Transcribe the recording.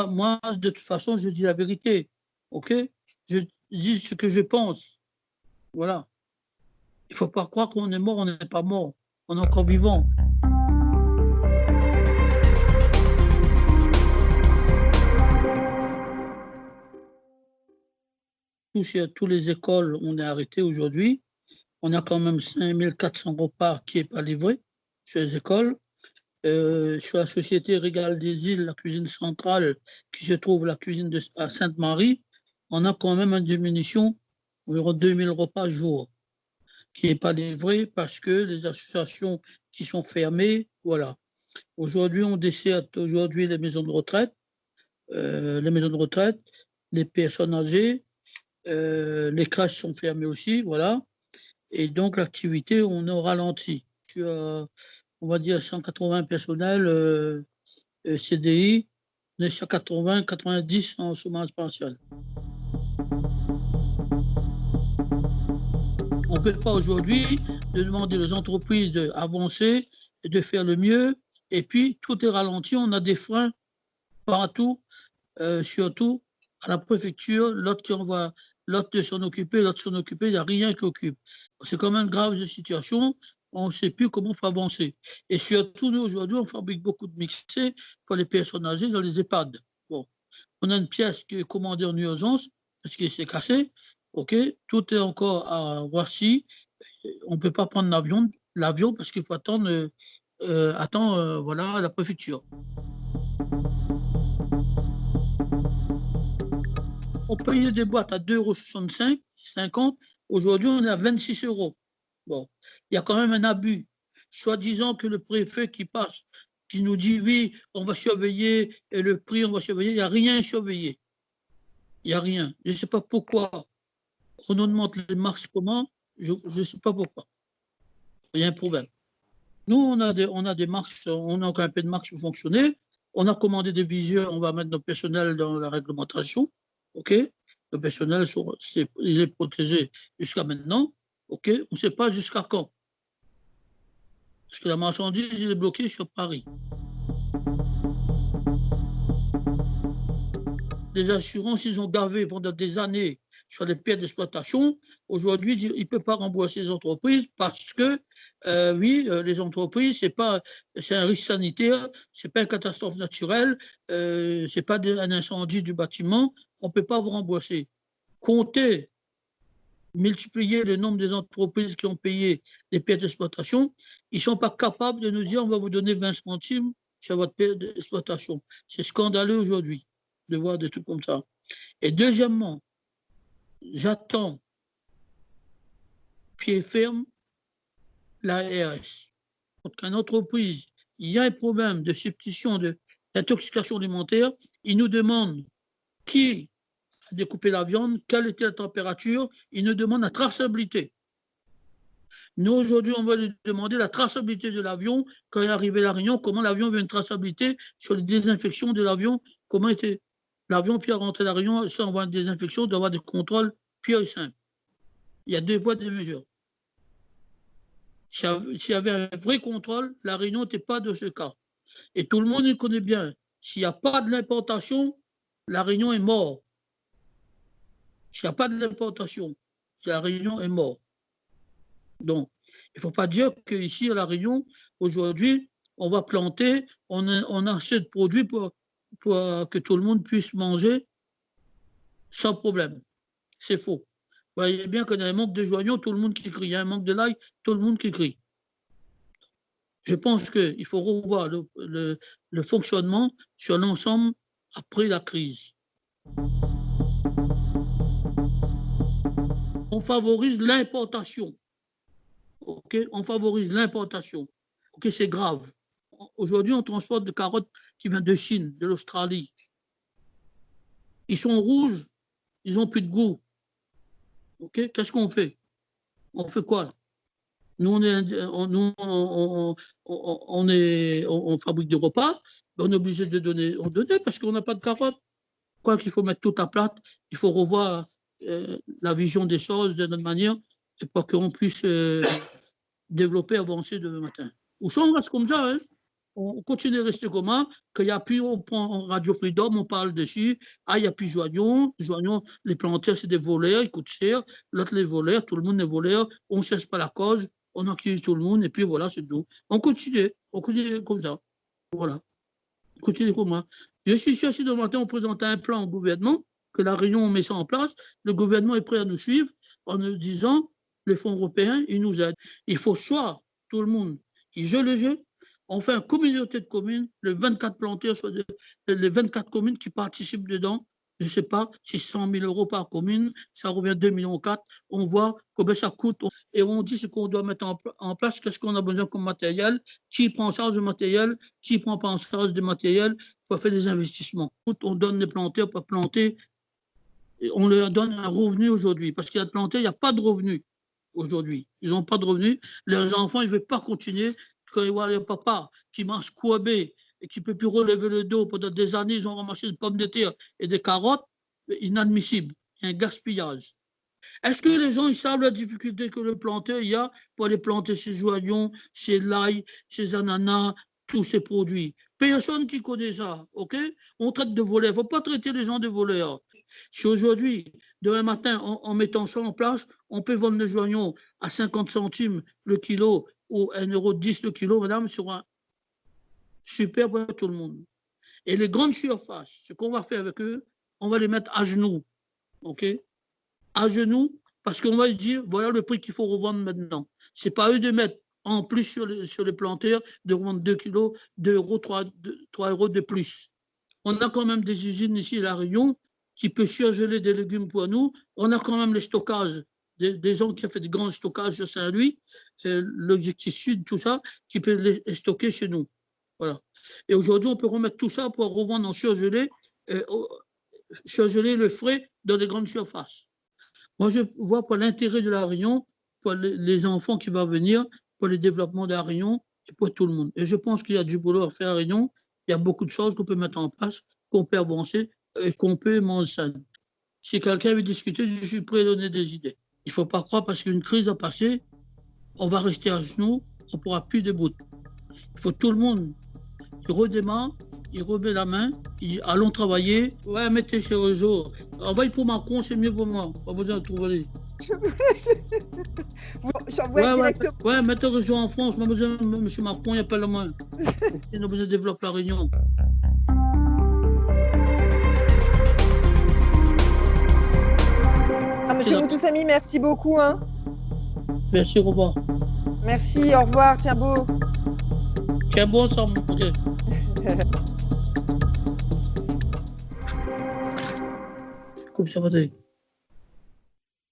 moi, de toute façon, je dis la vérité. OK? Je dis ce que je pense. Voilà. Il ne faut pas croire qu'on est mort, on n'est pas mort. On est encore vivant. Toutes les écoles, on est arrêté aujourd'hui. On a quand même 5400 repas qui n'est pas livré sur les écoles. Sur la société Régal des Îles, la cuisine centrale, qui se trouve la cuisine à Sainte-Marie, on a quand même une diminution environ 2000 repas jour qui n'est pas livré parce que les associations qui sont fermées, voilà. Aujourd'hui, on desserte les maisons de retraite, les personnes âgées, les crèches sont fermées aussi, voilà. Et donc, l'activité, on est au ralenti. On va dire 180 personnels CDI, on est sur 90 en chômage partiel. On ne peut pas aujourd'hui demander aux entreprises d'avancer et de faire le mieux. Et puis, tout est ralenti, on a des freins partout, surtout à la préfecture, l'autre qui envoie, l'autre de s'en occuper, il n'y a rien qui occupe. C'est quand même grave de situation, on ne sait plus comment faire avancer. Et surtout, nous, aujourd'hui, on fabrique beaucoup de mixés pour les personnes âgées dans les EHPAD. Bon. On a une pièce qui est commandée en urgence parce qu'elle s'est cassée. OK, tout est encore à Roissy. On ne peut pas prendre l'avion parce qu'il faut attendre voilà, la préfecture. On payait des boîtes à 2,65 €, 50. Aujourd'hui, on est à 26 €. Bon, il y a quand même un abus. Soi-disant que le préfet qui passe, qui nous dit oui, on va surveiller, et le prix, on va surveiller, il n'y a rien surveillé. Il n'y a rien. Je ne sais pas pourquoi on augmente les marques comment, je ne sais pas pourquoi. Il y a un problème. Nous, on a des marques, on a encore un peu de marques pour fonctionner. On a commandé des viseurs, on va mettre notre personnel dans la réglementation. OK? Le personnel, il est protégé jusqu'à maintenant. OK? On ne sait pas jusqu'à quand. Parce que la marchandise, il est bloqué sur Paris. Les assurances, ils ont gavé pendant des années sur les pertes d'exploitation. Aujourd'hui, il ne peut pas rembourser les entreprises parce que, les entreprises, c'est un risque sanitaire, ce n'est pas une catastrophe naturelle, ce n'est pas un incendie du bâtiment, on ne peut pas vous rembourser. Comptez, multiplier le nombre des entreprises qui ont payé les pertes d'exploitation, ils ne sont pas capables de nous dire on va vous donner 20 centimes sur votre perte d'exploitation. C'est scandaleux aujourd'hui de voir des trucs comme ça. Et deuxièmement, j'attends pied ferme l'ARS. Quand une entreprise, il y a un problème de substitution, d'intoxication alimentaire, ils nous demandent qui a découpé la viande, quelle était la température, ils nous demandent la traçabilité. Nous, aujourd'hui, on va lui demander la traçabilité de l'avion, quand il est arrivé à La Réunion, comment l'avion avait une traçabilité sur les désinfections de l'avion, comment était l'avion, puis à rentrer à La Réunion, sans avoir une désinfection, doit avoir des contrôles purs et simples. Il y a 2 voies de mesure. S'il y avait un vrai contrôle, La Réunion n'était pas de ce cas. Et tout le monde le connaît bien. S'il n'y a pas de l'importation, La Réunion est mort. S'il n'y a pas de l'importation, La Réunion est mort. Donc, il ne faut pas dire qu'ici, à La Réunion, aujourd'hui, on va planter, on a assez de produits pour que tout le monde puisse manger sans problème. C'est faux. Vous voyez bien qu'il y a un manque de joignons, tout le monde qui crie. Il y a un manque de l'ail, tout le monde qui crie. Je pense qu'il faut revoir le fonctionnement sur l'ensemble après la crise. On favorise l'importation. Okay? On favorise l'importation. Okay? C'est grave. Aujourd'hui, on transporte des carottes qui viennent de Chine, de l'Australie. Ils sont rouges, ils n'ont plus de goût. Okay? Qu'est-ce qu'on fait? On fait quoi? Nous, on fabrique des repas, on est obligé de donner parce qu'on n'a pas de carottes. Quoi qu'il faut mettre tout à plat, il faut revoir la vision des choses de notre manière pour qu'on puisse développer, avancer demain matin. Ou ça, on reste comme ça, hein? on continue de rester comment, qu'il n'y a plus, on prend Radio Freedom, on parle dessus, il n'y a plus Joignon, les plantaires, c'est des voleurs, ils coûtent cher, l'autre les voleurs, tout le monde est voleur, on ne cherche pas la cause, on accuse tout le monde, et puis voilà, c'est tout. On continue comme ça, voilà, on continue comme ça. Je suis sûr, si demain matin, on présente un plan au gouvernement, que la Réunion, on met ça en place, le gouvernement est prêt à nous suivre en nous disant, les fonds européens, ils nous aident. Il faut soit tout le monde qui joue le jeu, on fait une communauté de communes, les 24 plantaires, soit les 24 communes qui participent dedans, je ne sais pas, si 100 000 € par commune, ça revient à 2,4 millions, on voit combien ça coûte, et on dit ce qu'on doit mettre en place, qu'est-ce qu'on a besoin comme matériel, qui prend en charge du matériel, qui ne prend pas en charge du matériel, il faut faire des investissements. On donne les plantaires pour planter, et on leur donne un revenu aujourd'hui, parce qu'il y a des plantaires, il n'y a pas de revenu aujourd'hui, ils n'ont pas de revenu, leurs enfants, ils ne veulent pas continuer, quand ils voient les papas qui mangent courbé et qui ne peuvent plus relever le dos pendant des années, ils ont ramassé des pommes de terre et des carottes, inadmissible, il y a un gaspillage. Est-ce que les gens ils savent la difficulté que le planteur il y a pour aller planter ses joignons, ses l'ail, ses ananas, tous ces produits? Personne qui connaît ça, ok? On traite de voleurs, il ne faut pas traiter les gens de voleurs. Si aujourd'hui, demain matin, en mettant ça en place, on peut vendre le joignon à 50 centimes le kilo ou 1,10 € le kilo, madame, sur un super pour tout le monde. Et les grandes surfaces, ce qu'on va faire avec eux, on va les mettre à genoux, ok? À genoux, parce qu'on va lui dire, voilà le prix qu'il faut revendre maintenant. Ce n'est pas eux de mettre en plus sur les plantaires, de revendre 2 kilos, 2 €, 3 € de plus. On a quand même des usines ici à La Réunion qui peuvent surgeler des légumes pour nous. On a quand même les stockages, des gens qui ont fait des grands stockages sur Saint-Louis, l'objectif sud, tout ça, qui peuvent les stocker chez nous. Voilà. Et aujourd'hui, on peut remettre tout ça pour revendre en surgelé le frais dans les grandes surfaces. Moi, je vois pour l'intérêt de La Réunion, pour les enfants qui vont venir, pour le développement de La Réunion et pour tout le monde. Et je pense qu'il y a du boulot à faire à La Réunion. Il y a beaucoup de choses qu'on peut mettre en place, qu'on peut avancer et qu'on peut manger. Si quelqu'un veut discuter, je suis prêt à donner des idées. Il ne faut pas croire parce qu'une crise a passé, on va rester à genoux, on ne pourra plus debout. Il faut tout le monde qui redémarre, il remet la main, il dit allons travailler, ouais, mettez chez réseau. Envoyez pour Macron, c'est mieux pour moi, pas besoin de trouver. Ouais, mettez réseau en France, pas besoin de M. Macron, il n'y a pas la main. Il a besoin de développer La Réunion. Monsieur Moutoussamy, merci beaucoup. Hein. Merci, au revoir. Merci, au revoir, tiens beau. Tiens bon, ça, ok. Comme ça va aller.